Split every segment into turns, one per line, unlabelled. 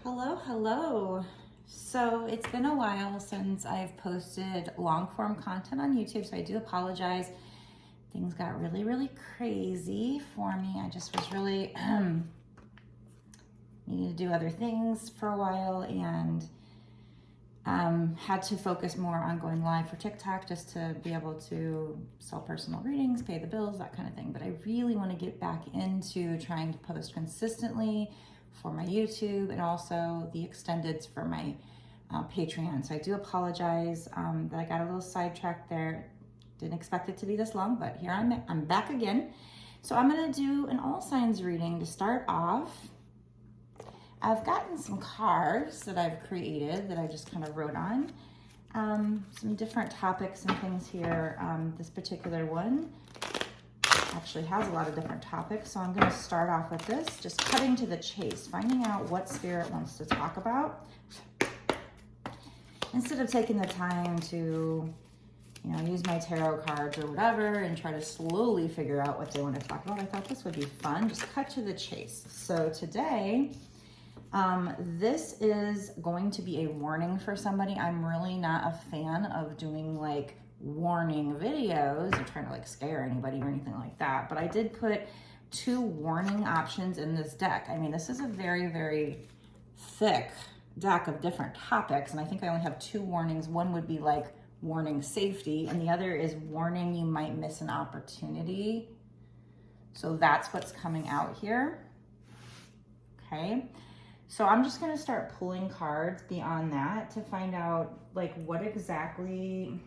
Hello, hello. So it's been a while since I've posted long form content on YouTube, so I do apologize. Things got really crazy for me. I just was really needing to do other things for a while and had to focus more on going live for TikTok just to be able to sell personal readings, pay the bills, that kind of thing. But I really want to get back into trying to post consistently for my YouTube and also the extendeds for my Patreon. So I do apologize that I got a little sidetracked there. Didn't expect it to be this long, but here I'm back again. So I'm gonna do an all signs reading to start off. I've gotten some cards that I've created that I just kind of wrote on. Some different topics and things here. This particular one actually has a lot of different topics. So I'm going to start off with this, just cutting to the chase, finding out what Spirit wants to talk about. Instead of taking the time to, use my tarot cards or whatever and try to slowly figure out what they want to talk about, I thought this would be fun. Just cut to the chase. So today, this is going to be a warning for somebody. I'm really not a fan of doing like warning videos or trying to like scare anybody or anything like that, but I did put 2 warning options in this deck. I mean, this is a very thick deck of different topics, and I think I only have 2 warnings. One would be like warning safety, and the other is warning you might miss an opportunity. So that's what's coming out here. Okay, so I'm just going to start pulling cards beyond that to find out like what exactly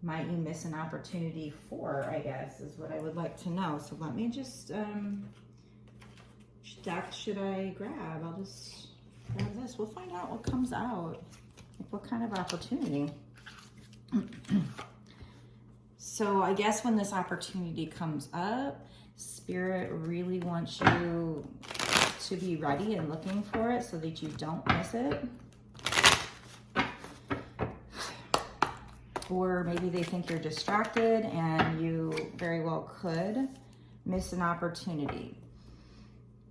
might you miss an opportunity for, I guess, is what I would like to know. So let me just, which deck should I grab? I'll just grab this. We'll find out what comes out, like what kind of opportunity. So I guess when this opportunity comes up, Spirit really wants you to be ready and looking for it so that you don't miss it. Or maybe they think you're distracted and you very well could miss an opportunity.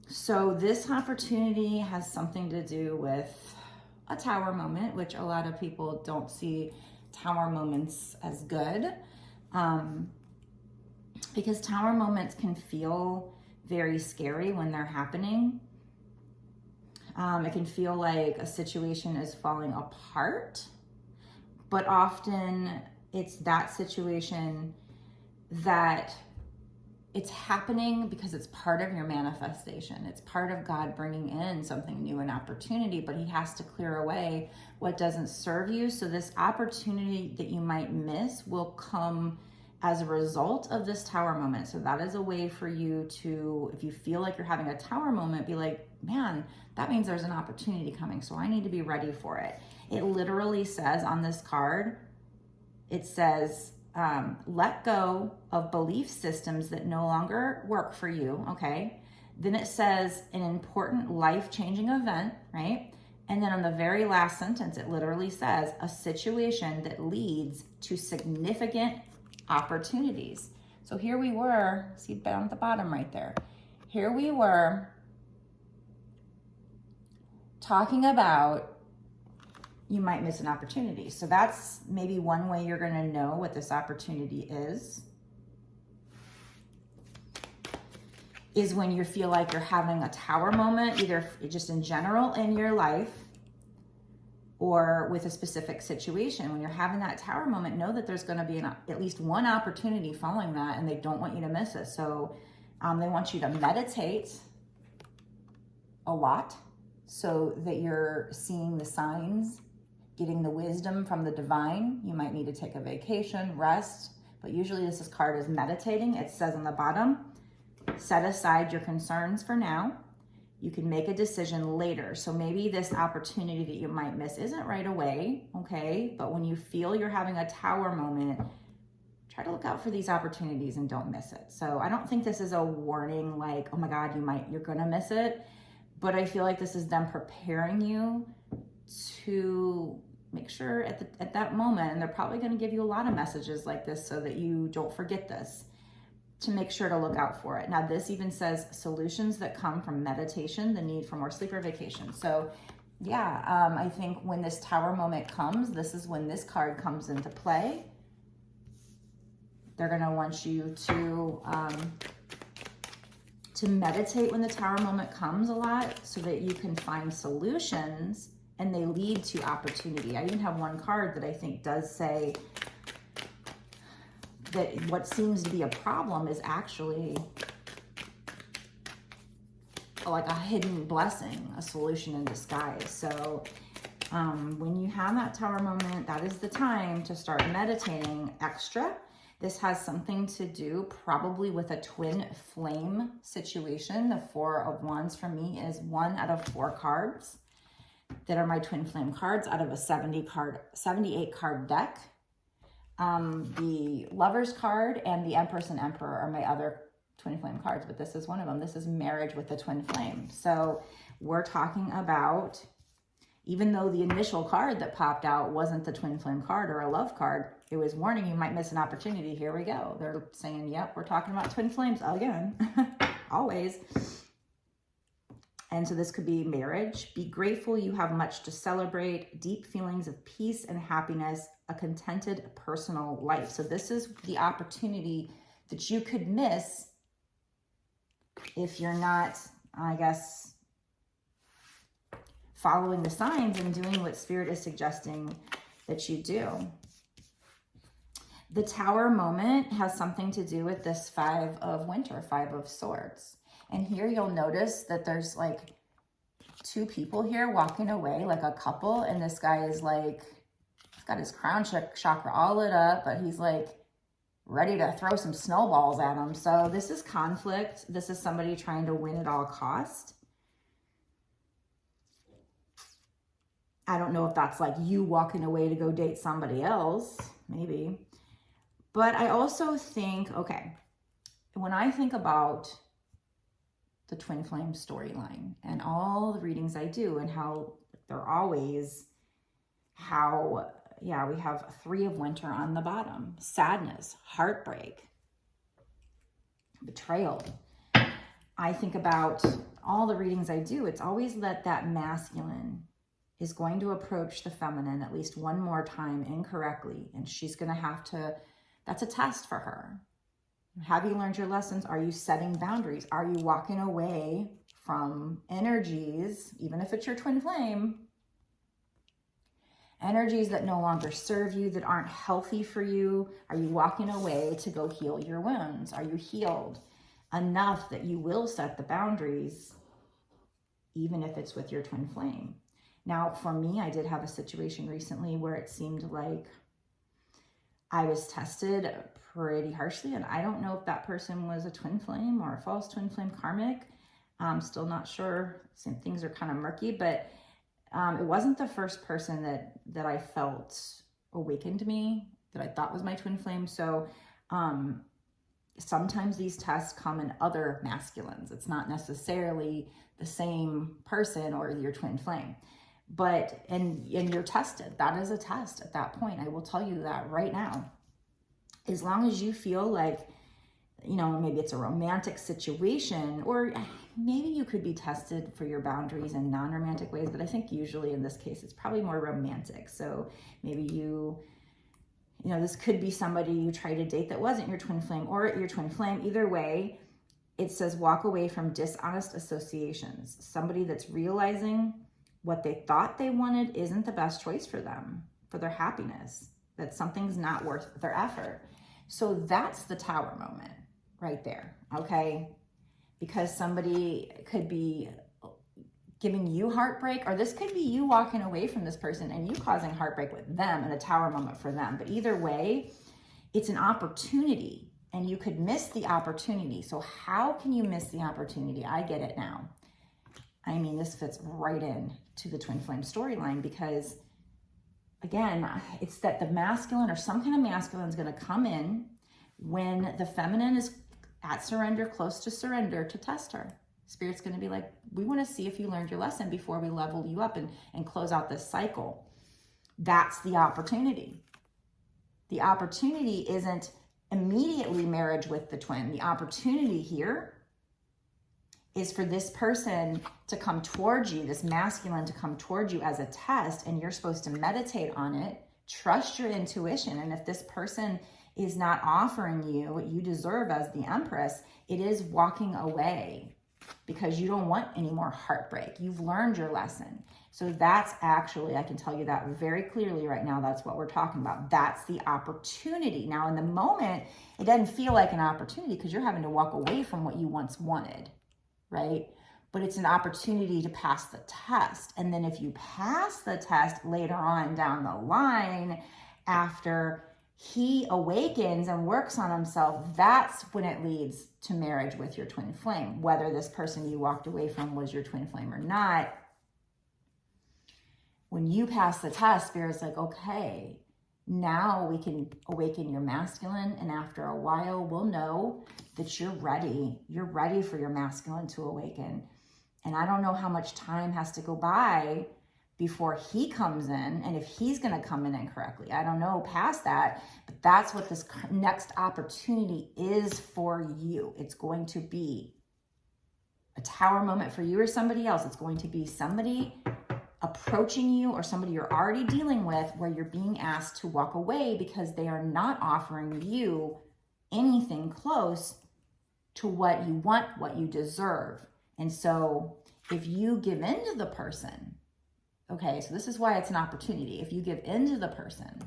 So this opportunity has something to do with a tower moment, which a lot of people don't see tower moments as good, because tower moments can feel very scary when they're happening. It can feel like a situation is falling apart. But often it's that situation that it's happening because it's part of your manifestation. It's part of God bringing in something new, an opportunity, but he has to clear away what doesn't serve you. So this opportunity that you might miss will come as a result of this tower moment. So that is a way for you to, if you feel like you're having a tower moment, be like, man, that means there's an opportunity coming. So I need to be ready for it. It literally says on this card, it says, let go of belief systems that no longer work for you, okay? Then it says an important life-changing event, right? And then on the very last sentence, it literally says a situation that leads to significant opportunities. So here we were, see down at the bottom right there. Here we were talking about you might miss an opportunity. So that's maybe one way you're going to know what this opportunity is when you feel like you're having a tower moment, either just in general in your life or with a specific situation. When you're having that tower moment, know that there's going to be at least one opportunity following that, and they don't want you to miss it. So they want you to meditate a lot so that you're seeing the signs, getting the wisdom from the divine. You might need to take a vacation, rest, but usually this card is meditating. It says on the bottom, set aside your concerns for now. You can make a decision later. So maybe this opportunity that you might miss isn't right away, okay? But when you feel you're having a tower moment, try to look out for these opportunities and don't miss it. So I don't think this is a warning like, oh my God, you're gonna miss it. But I feel like this is them preparing you to make sure at that moment, and they're probably going to give you a lot of messages like this so that you don't forget this, to make sure to look out for it. Now, this even says solutions that come from meditation, the need for more sleep or vacation. So yeah, I think when this Tower moment comes, this is when this card comes into play. They're going to want you to meditate when the Tower moment comes a lot so that you can find solutions and they lead to opportunity. I even have one card that I think does say that what seems to be a problem is actually like a hidden blessing, a solution in disguise. So when you have that Tower moment, that is the time to start meditating extra. This has something to do probably with a twin flame situation. The Four of Wands for me is 1 out of 4 cards that are my twin flame cards out of a 78 card deck. The Lover's card and the Empress and Emperor are my other twin flame cards, but this is one of them. This is marriage with the twin flame. So we're talking about, even though the initial card that popped out wasn't the twin flame card or a love card, it was warning you might miss an opportunity. Here we go. They're saying, yep, we're talking about twin flames again, always. And so this could be marriage. Be grateful you have much to celebrate, deep feelings of peace and happiness, a contented personal life. So this is the opportunity that you could miss if you're not, I guess, following the signs and doing what Spirit is suggesting that you do. The Tower moment has something to do with this 5 of Winter, 5 of Swords. And here you'll notice that there's like 2 people here walking away, like a couple. And this guy is like, he's got his crown chakra all lit up, but he's like ready to throw some snowballs at him. So this is conflict. This is somebody trying to win at all cost. I don't know if that's like you walking away to go date somebody else, maybe. But I also think, okay, when I think about the twin flame storyline and all the readings I do and how they're always how, yeah, we have 3 of Winter on the bottom, sadness, heartbreak, betrayal. I think about all the readings I do, it's always that masculine is going to approach the feminine at least one more time incorrectly. And she's going to have to, that's a test for her. Have you learned your lessons? Are you setting boundaries? Are you walking away from energies, even if it's your twin flame, energies that no longer serve you, that aren't healthy for you? Are you walking away to go heal your wounds? Are you healed enough that you will set the boundaries, even if it's with your twin flame? Now, for me, I did have a situation recently where it seemed like I was tested pretty harshly, and I don't know if that person was a twin flame or a false twin flame karmic. I'm still not sure. Some things are kind of murky, but it wasn't the first person that I felt awakened me, that I thought was my twin flame. So sometimes these tests come in other masculines. It's not necessarily the same person or your twin flame. But, and you're tested. That is a test at that point. I will tell you that right now. As long as you feel like, you know, maybe it's a romantic situation, or maybe you could be tested for your boundaries in non-romantic ways, but I think usually in this case, it's probably more romantic. So maybe you know, this could be somebody you try to date that wasn't your twin flame or your twin flame. Either way, it says walk away from dishonest associations. Somebody that's realizing what they thought they wanted isn't the best choice for them, for their happiness, that something's not worth their effort. So that's the Tower moment right there, okay? Because somebody could be giving you heartbreak, or this could be you walking away from this person and you causing heartbreak with them and a Tower moment for them. But either way, it's an opportunity and you could miss the opportunity. So how can you miss the opportunity? I get it now. I mean, this fits right in to the twin flame storyline because, again, it's that the masculine or some kind of masculine is going to come in when the feminine is at surrender, close to surrender, to test her. Spirit's going to be like, we want to see if you learned your lesson before we level you up and close out this cycle. That's the opportunity. The opportunity isn't immediately marriage with the twin. The opportunity here is for this person to come towards you, this masculine to come towards you as a test, and you're supposed to meditate on it, trust your intuition. And if this person is not offering you what you deserve as the Empress, it is walking away because you don't want any more heartbreak. You've learned your lesson. So that's actually, I can tell you that very clearly right now, that's what we're talking about. That's the opportunity. Now in the moment, it doesn't feel like an opportunity because you're having to walk away from what you once wanted, right? But it's an opportunity to pass the test. And then if you pass the test later on down the line, after he awakens and works on himself, that's when it leads to marriage with your twin flame. Whether this person you walked away from was your twin flame or not, when you pass the test, Spirit's like, okay, now we can awaken your masculine, and after a while, we'll know that you're ready. You're ready for your masculine to awaken. And I don't know how much time has to go by before he comes in, and if he's going to come in incorrectly. I don't know past that, but that's what this next opportunity is for you. It's going to be a tower moment for you or somebody else. It's going to be somebody approaching you or somebody you're already dealing with where you're being asked to walk away because they are not offering you anything close to what you want, what you deserve. And so if you give in to the person, okay, so this is why it's an opportunity. If you give in to the person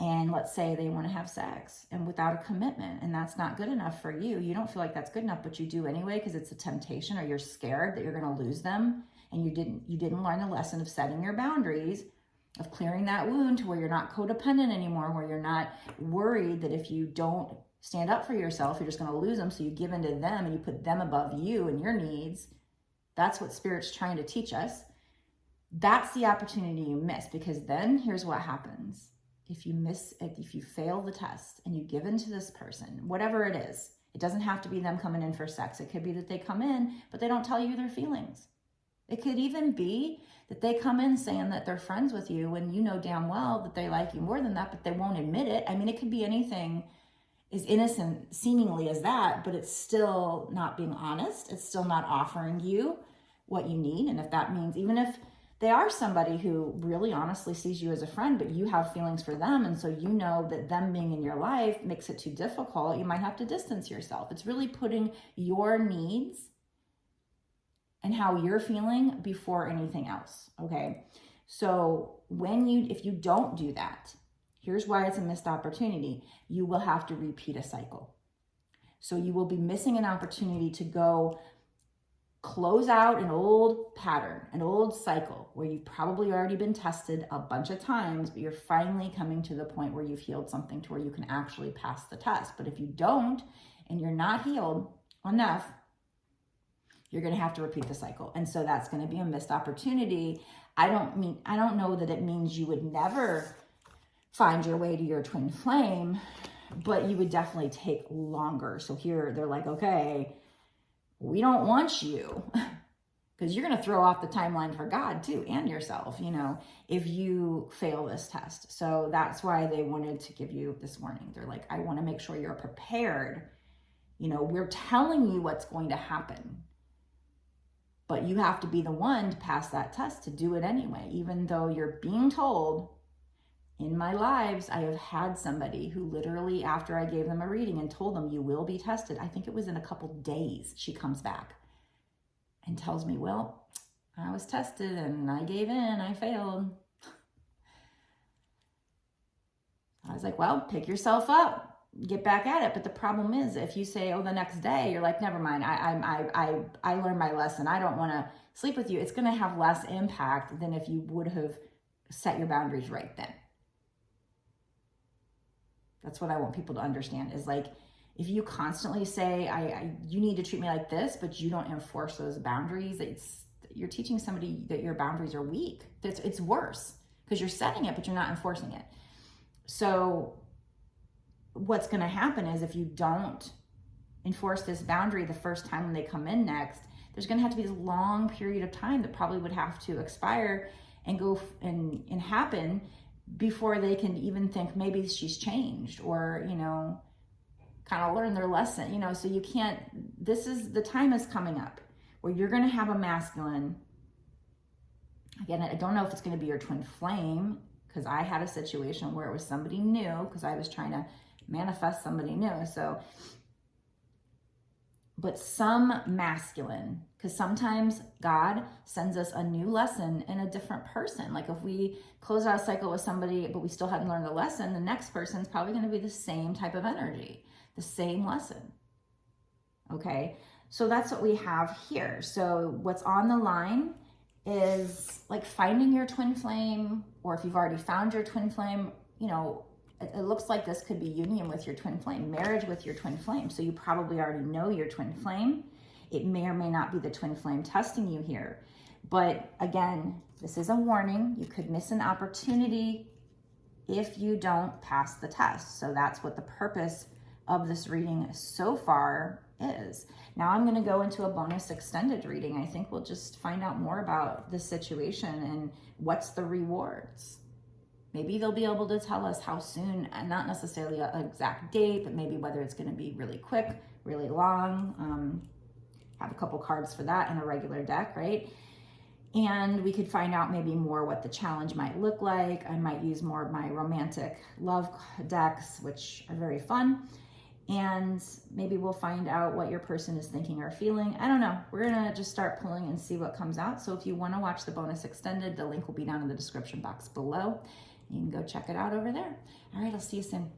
and let's say they want to have sex and without a commitment, and that's not good enough for you, you don't feel like that's good enough, but you do anyway because it's a temptation, or you're scared that you're going to lose them, and you didn't learn the lesson of setting your boundaries, of clearing that wound to where you're not codependent anymore, where you're not worried that if you don't stand up for yourself, you're just going to lose them, so you give in to them and you put them above you and your needs. That's what Spirit's trying to teach us. That's the opportunity you miss, because then here's what happens. If you fail the test and you give in to this person, whatever it is, it doesn't have to be them coming in for sex. It could be that they come in, but they don't tell you their feelings. It could even be that they come in saying that they're friends with you when you know damn well that they like you more than that, but they won't admit it. I mean, it could be anything as innocent seemingly as that, but it's still not being honest. It's still not offering you what you need. And if that means, even if they are somebody who really honestly sees you as a friend, but you have feelings for them, and so you know that them being in your life makes it too difficult, you might have to distance yourself. It's really putting your needs and how you're feeling before anything else, okay? So if you don't do that, here's why it's a missed opportunity. You will have to repeat a cycle. So you will be missing an opportunity to go close out an old pattern, an old cycle where you've probably already been tested a bunch of times, but you're finally coming to the point where you've healed something to where you can actually pass the test. But if you don't, and you're not healed enough, you're going to have to repeat the cycle. And so that's going to be a missed opportunity. I don't know that it means you would never find your way to your twin flame, but you would definitely take longer. So here they're like, okay, we don't want you, because you're going to throw off the timeline for God too, and yourself, if you fail this test. So that's why they wanted to give you this warning. They're like, I want to make sure you're prepared. We're telling you what's going to happen, but you have to be the one to pass that test, to do it anyway, even though you're being told. In my lives, I have had somebody who literally, after I gave them a reading and told them you will be tested, I think it was in a couple days, she comes back and tells me, well, I was tested and I gave in, I failed. I was like, well, pick yourself up, get back at it. But the problem is, if you say, oh, the next day, you're like, never mind, I learned my lesson, I don't want to sleep with you, it's going to have less impact than if you would have set your boundaries right then. That's what I want people to understand, is like, if you constantly say, you need to treat me like this, but you don't enforce those boundaries, you're teaching somebody that your boundaries are weak. It's worse, because you're setting it, but you're not enforcing it. So what's going to happen is, if you don't enforce this boundary the first time when they come in next, there's going to have to be this long period of time that probably would have to expire and go and happen before they can even think maybe she's changed or, you know, kind of learn their lesson, you know. So you can't, the time is coming up where you're going to have a masculine. Again, I don't know if it's going to be your twin flame, because I had a situation where it was somebody new, because I was trying to manifest somebody new. So, but some masculine, because sometimes God sends us a new lesson in a different person. Like if we close out a cycle with somebody, but we still hadn't learned the lesson, the next person's probably going to be the same type of energy, the same lesson. Okay, so that's what we have here. So what's on the line is like finding your twin flame, or if you've already found your twin flame, you know, it looks like this could be union with your twin flame, marriage with your twin flame. So you probably already know your twin flame. It may or may not be the twin flame testing you here. But again, this is a warning. You could miss an opportunity if you don't pass the test. So that's what the purpose of this reading so far is. Now I'm going to go into a bonus extended reading. I think we'll just find out more about the situation and what's the rewards. Maybe they'll be able to tell us how soon, and not necessarily an exact date, but maybe whether it's going to be really quick, really long. Have a couple cards for that in a regular deck, right? And we could find out maybe more what the challenge might look like. I might use more of my romantic love decks, which are very fun. And maybe we'll find out what your person is thinking or feeling. I don't know. We're going to just start pulling and see what comes out. So if you want to watch the bonus extended, the link will be down in the description box below. You can go check it out over there. All right, I'll see you soon.